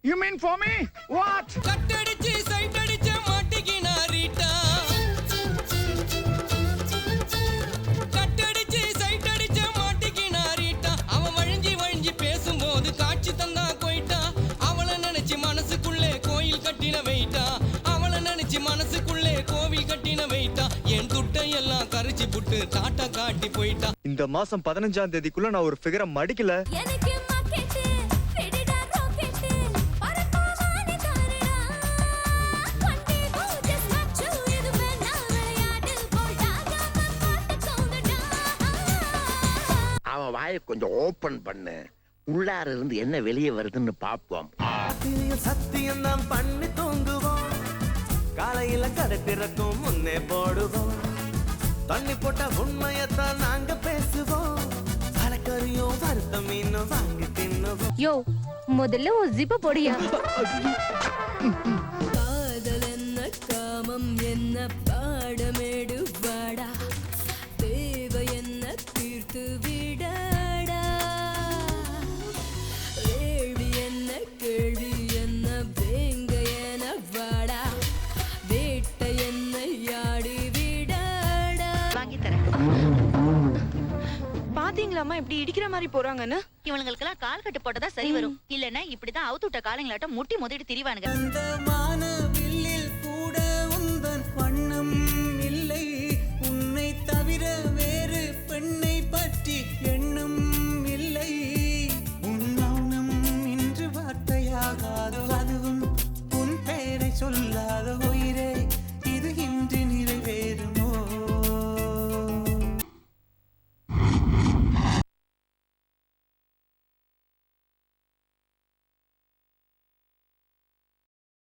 You mean for me? What? கட்டடிச்சு sight அடிச்ச மாட்டிக்கினா ரீட்டா. கட்டடிச்சு சைட் அடிச்ச மாட்டிக்கினா ரீட்டா. அவன் வழிஞ்சி வழிஞ்சி பேசும்போது காட்சி தந்தா போயிட்டா. அவளை நினைச்சு மனசுக்குள்ளே கோயில் கட்டின வைட்டா. அவளை நினைச்சு மனசுக்குள்ளே கோவில் கட்டின வைட்டா. என் துட்டை எல்லாம் கரிச்சு புட்டு டாட்டா காட்டி போயிட்டா. இந்த மாசம் 15ஆம் தேதிக்குள்ள நான் ஒரு ஃபிகரை மடிக்கல. அவன் வாயை கொஞ்சம் ஓபன் பண்ணு, உள்ளார இருந்து என்ன வெளியே வருதுன்னு பாப்போம். சத்தியம் தான் பண்ணி தூங்குவோம், காலையில கடை திறக்கும் முன்னே போடுவோம், தண்ணி போட்ட உண்மையத்தான் நாங்க பேசுவோம், அலக்கறியும் வருத்தம் மீனும் வாங்கி தின்னுவோம். யோ முதல்ல ஒரு ஜிப்ப போடியா. காதல் என்ன காமம் என்ன பாடமேடு வாடா, தேவை என்ன தீர்த்து விடடா, வேள்வி என்ன கேள்வி என்ன வேங்க என வாடா, வேட்டை என்ன யாடி விடடா. வாங்கி தரேன். பாத்தீங்களாமா இப்படி இடிக்கிற மாதிரி போறாங்கன்னு. இவனுங்களுக்கெல்லாம் கால் கட்டு போட்டதா சரி வரும். இல்லன்னா இப்படிதான் அவுத்து விட்ட காலங்களாட்டம் முட்டி மோதிட்டு திரிவானுங்க. அந்த வானவில்லில் கூட உந்தன் வண்ணம் இல்லை, உன்னை தவிர வேறு பெண்ணை பற்றி எண்ணம் இல்லை, உன் மௌனம் இன்று வார்த்தையாகாது, அதுவும் உன் பெயரை சொல்ல